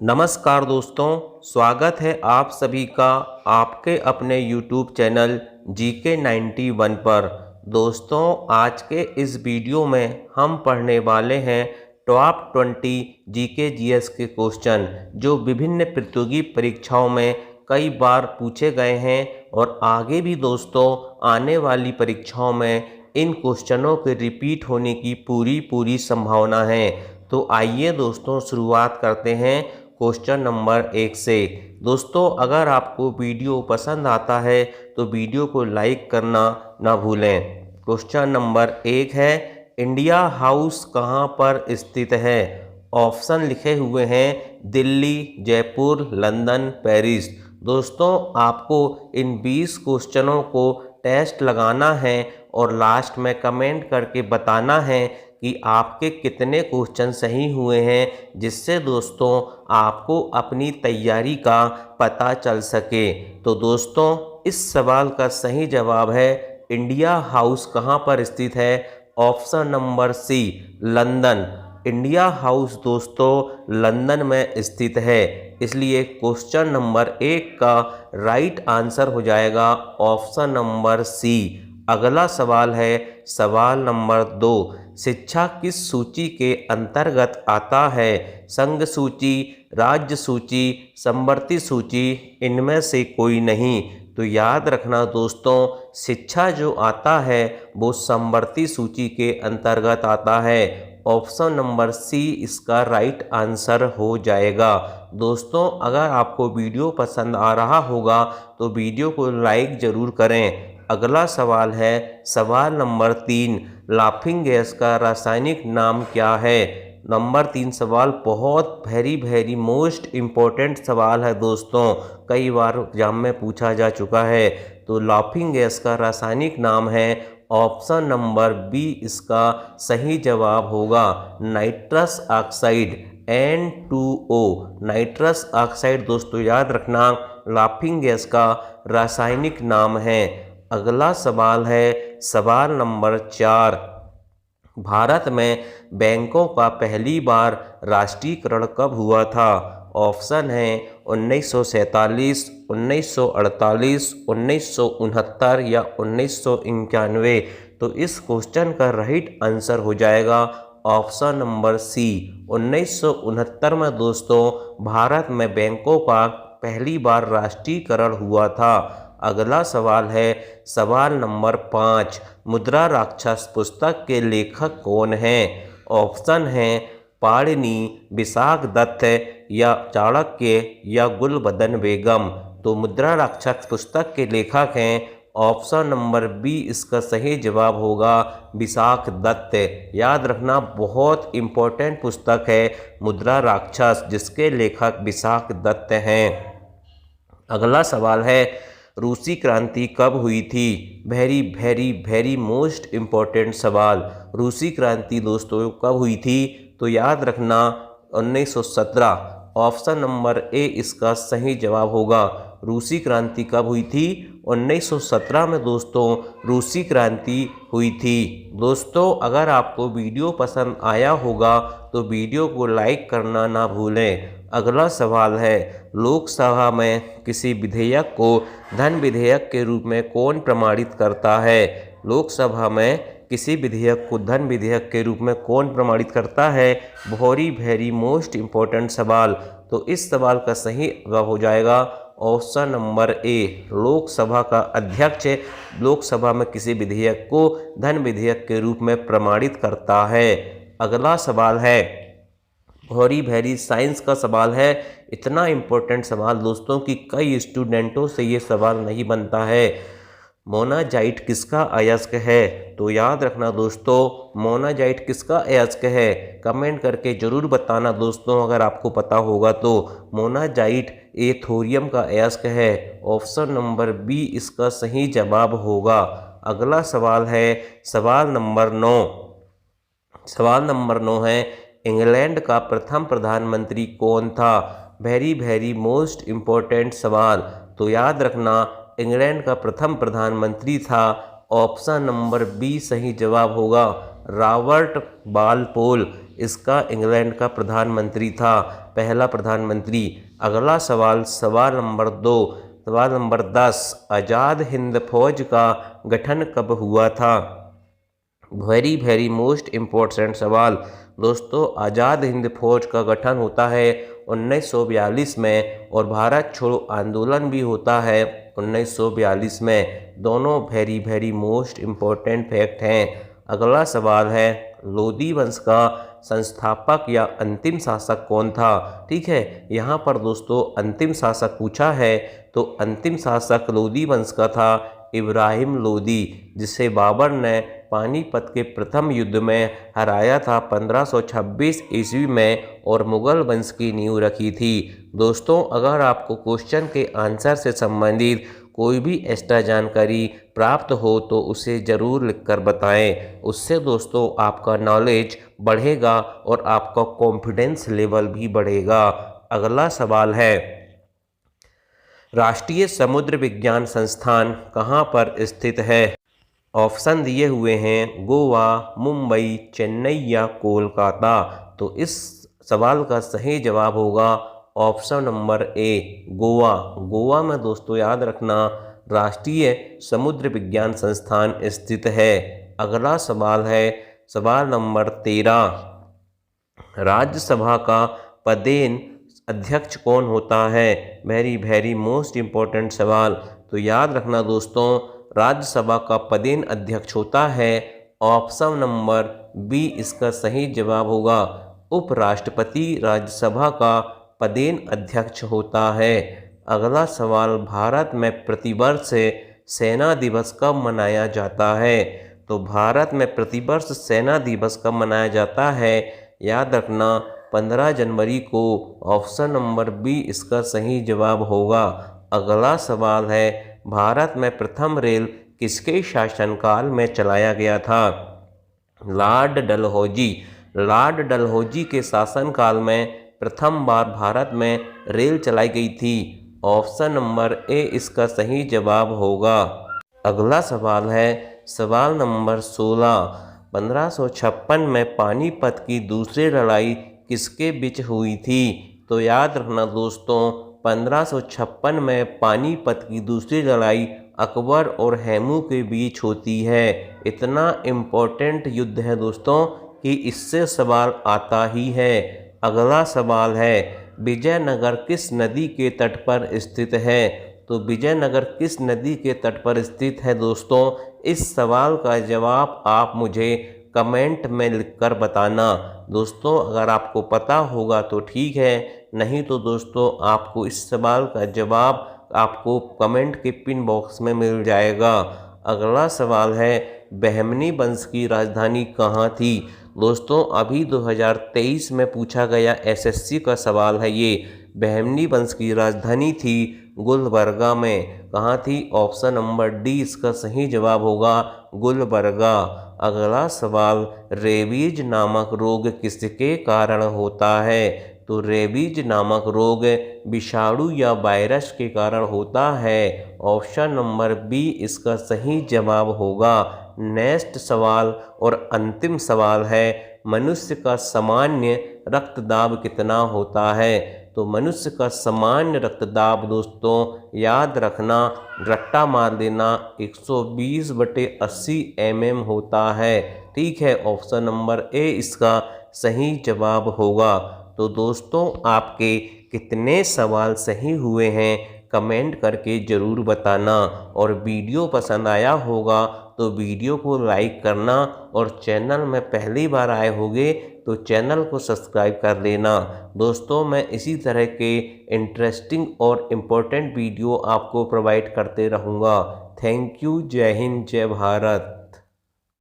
नमस्कार दोस्तों, स्वागत है आप सभी का आपके अपने YouTube चैनल जीके 91 पर। दोस्तों, आज के इस वीडियो में हम पढ़ने वाले हैं टॉप 20 जीके जीएस के क्वेश्चन जो विभिन्न प्रतियोगी परीक्षाओं में कई बार पूछे गए हैं और आगे भी दोस्तों आने वाली परीक्षाओं में इन क्वेश्चनों के रिपीट होने की पूरी संभावना है। तो आइए दोस्तों शुरुआत करते हैं क्वेश्चन नंबर 1 से। दोस्तों, अगर आपको वीडियो पसंद आता है तो वीडियो को लाइक करना ना भूलें। क्वेश्चन नंबर 1 है, इंडिया हाउस कहाँ पर स्थित है? ऑप्शन लिखे हुए हैं दिल्ली, जयपुर, लंदन, पेरिस। दोस्तों, आपको इन 20 क्वेश्चनों को टेस्ट लगाना है और लास्ट में कमेंट करके बताना है कि आपके कितने क्वेश्चन सही हुए हैं, जिससे दोस्तों आपको अपनी तैयारी का पता चल सके। तो दोस्तों, इस सवाल का सही जवाब है इंडिया हाउस कहाँ पर स्थित है? Option number C, London. India House दोस्तों लंदन में स्थित है, इसलिए क्वेश्चन नंबर 1 का राइट आंसर हो जाएगा ऑप्शन नंबर सी। अगला सवाल है सवाल नंबर 2, शिक्षा किस सूची के अंतर्गत आता है? संघ सूची, राज्य सूची, समवर्ती सूची, इनमें से कोई नहीं। तो याद रखना दोस्तों, शिक्षा जो आता है वो समवर्ती सूची के अंतर्गत आता है। ऑप्शन नंबर सी इसका राइट आंसर हो जाएगा। दोस्तों, अगर आपको वीडियो पसंद आ रहा होगा तो वीडियो को लाइक ज़रूर करें। अगला सवाल है सवाल नंबर 3, लाफिंग गैस का रासायनिक नाम क्या है? नंबर 3 सवाल बहुत वेरी मोस्ट इम्पोर्टेंट सवाल है दोस्तों, कई बार एग्जाम में पूछा जा चुका है। तो लाफिंग गैस का रासायनिक नाम है ऑप्शन नंबर बी, इसका सही जवाब होगा nitrous oxide, N2O। Nitrous oxide दोस्तों याद रखना लाफिंग गैस का रासायनिक नाम है। अगला सवाल है सवाल नंबर 4, भारत में बैंकों का पहली बार राष्ट्रीयकरण कब हुआ था? ऑप्शन है 1947, 1948, 1969 या 1991। तो इस क्वेश्चन का राइट आंसर हो जाएगा ऑप्शन नंबर सी, 1969 में दोस्तों भारत में बैंकों का पहली बार राष्ट्रीयकरण हुआ था। अगला सवाल है सवाल नंबर 5, मुद्रा राक्षस पुस्तक के लेखक कौन हैं? ऑप्शन हैं पाणिनि, विशाख दत्त या चाणक्य या गुलबदन बेगम। तो मुद्रा राक्षस पुस्तक के लेखक हैं ऑप्शन नंबर बी, इसका सही जवाब होगा विशाख दत्त। याद रखना बहुत इम्पोर्टेंट पुस्तक है मुद्रा राक्षस, जिसके लेखक विशाख दत्त हैं। अगला सवाल है रूसी क्रांति कब हुई थी? वेरी मोस्ट इम्पोर्टेंट सवाल। रूसी क्रांति दोस्तों कब हुई थी? तो याद रखना 1917। ऑप्शन नंबर ए इसका सही जवाब होगा। रूसी क्रांति कब हुई थी? 1917 में दोस्तों रूसी क्रांति हुई थी। दोस्तों, अगर आपको वीडियो पसंद आया होगा तो वीडियो को लाइक करना ना भूलें। अगला सवाल है लोकसभा में किसी विधेयक को धन विधेयक के रूप में कौन प्रमाणित करता है? लोकसभा में किसी विधेयक को धन विधेयक के रूप में कौन प्रमाणित करता है? वेरी मोस्ट इम्पोर्टेंट सवाल। तो इस सवाल का सही जवाब हो जाएगा ऑप्शन नंबर ए, लोकसभा का अध्यक्ष लोकसभा में किसी विधेयक को धन विधेयक के रूप में प्रमाणित करता है। अगला सवाल है वेरी साइंस का सवाल है। इतना इम्पोर्टेंट सवाल दोस्तों कि कई स्टूडेंटों से ये सवाल नहीं बनता है। मोनाजाइट किसका अयस्क है? तो याद रखना दोस्तों मोनाजाइट किसका अयस्क है? कमेंट करके ज़रूर बताना दोस्तों अगर आपको पता होगा तो। मोनाजाइट ए थोरियम का अयस्क है। ऑप्शन नंबर बी इसका सही जवाब होगा। अगला सवाल है सवाल नंबर 9। सवाल नंबर 9 है इंग्लैंड का प्रथम प्रधानमंत्री कौन था? वेरी मोस्ट इम्पोर्टेंट सवाल। तो याद रखना इंग्लैंड का प्रथम प्रधानमंत्री था ऑप्शन नंबर बी सही जवाब होगा रॉबर्ट बालपोल। इसका इंग्लैंड का प्रधानमंत्री था, पहला प्रधानमंत्री। अगला सवाल, सवाल नंबर 2, सवाल नंबर 10, आज़ाद हिंद फौज का गठन कब हुआ था? वेरी वेरी मोस्ट इम्पोर्टेंट सवाल दोस्तों। आज़ाद हिंद फौज का गठन होता है 1942 में और भारत छोड़ो आंदोलन भी होता है 1942 में। दोनों very very most important fact हैं। अगला सवाल है, लोदी वंश का संस्थापक या अंतिम शासक कौन था? ठीक है, यहाँ पर दोस्तों अंतिम शासक पूछा है तो अंतिम शासक लोदी वंश का था इब्राहिम लोदी, जिसे बाबर ने पानीपत के प्रथम युद्ध में हराया था 1526 ईस्वी में और मुगल वंश की नींव रखी थी। दोस्तों अगर आपको क्वेश्चन के आंसर से संबंधित कोई भी एक्स्ट्रा जानकारी प्राप्त हो तो उसे ज़रूर लिखकर बताएं। उससे दोस्तों आपका नॉलेज बढ़ेगा और आपका कॉन्फिडेंस लेवल भी बढ़ेगा। अगला सवाल है, राष्ट्रीय समुद्र विज्ञान संस्थान कहाँ पर स्थित है? ऑप्शन दिए हुए हैं गोवा, मुंबई, चेन्नई या कोलकाता। तो इस सवाल का सही जवाब होगा option number A, Goa. Goa में दोस्तों याद रखना राष्ट्रीय समुद्र विज्ञान संस्थान स्थित है। अगला सवाल है सवाल नंबर 13, राज्यसभा का पदेन अध्यक्ष कौन होता है? वेरी वेरी मोस्ट इम्पोर्टेंट सवाल। तो याद रखना दोस्तों राज्यसभा का पदेन अध्यक्ष होता है ऑप्शन नंबर बी, इसका सही जवाब होगा उपराष्ट्रपति राज्यसभा का पदेन अध्यक्ष होता है। अगला सवाल, भारत में प्रतिवर्ष सेना दिवस कब मनाया जाता है? तो भारत में प्रतिवर्ष सेना दिवस कब मनाया जाता है? याद रखना 15 जनवरी को। ऑप्शन नंबर बी इसका सही जवाब होगा। अगला सवाल है, भारत में प्रथम रेल किसके शासनकाल में चलाया गया था? लॉर्ड डलहौजी। लॉर्ड डलहौजी के शासनकाल में प्रथम बार भारत में रेल चलाई गई थी। ऑप्शन नंबर ए इसका सही जवाब होगा। अगला सवाल है सवाल नंबर 16, 1556 में पानीपत की दूसरी लड़ाई किसके बीच हुई थी? तो याद रखना दोस्तों 1556 में पानीपत की दूसरी लड़ाई अकबर और हैमू के बीच होती है। इतना इम्पोर्टेंट युद्ध है दोस्तों कि इससे सवाल आता ही है। अगला सवाल है, विजयनगर किस नदी के तट पर स्थित है? तो विजयनगर किस नदी के तट पर स्थित है दोस्तों? इस सवाल का जवाब आप मुझे कमेंट में लिखकर बताना। दोस्तों अगर आपको पता होगा तो ठीक है, नहीं तो दोस्तों आपको इस सवाल का जवाब आपको कमेंट के पिन बॉक्स में मिल जाएगा। अगला सवाल है, बहमनी वंश की राजधानी कहाँ थी? दोस्तों अभी 2023 में पूछा गया एसएससी का सवाल है ये। बहमनी वंश की राजधानी थी गुलबर्गा में। कहाँ थी? ऑप्शन नंबर डी इसका सही जवाब होगा गुलबर्गा। अगला सवाल, रेबीज नामक रोग किसके कारण होता है? तो रेबीज नामक रोग विषाणु या वायरस के कारण होता है। ऑप्शन नंबर बी इसका सही जवाब होगा। नेक्स्ट सवाल और अंतिम सवाल है, मनुष्य का सामान्य रक्तदाब कितना होता है? तो मनुष्य का सामान्य रक्तदाब दोस्तों याद रखना, रट्टा मार देना, 120/80 mm होता है। ठीक है, ऑप्शन नंबर ए इसका सही जवाब होगा। तो दोस्तों आपके कितने सवाल सही हुए हैं कमेंट करके ज़रूर बताना, और वीडियो पसंद आया होगा तो वीडियो को लाइक करना, और चैनल में पहली बार आए होंगे तो चैनल को सब्सक्राइब कर लेना। दोस्तों मैं इसी तरह के इंटरेस्टिंग और इम्पोर्टेंट वीडियो आपको प्रोवाइड करते रहूँगा। Thank you. जय हिंद, जय भारत।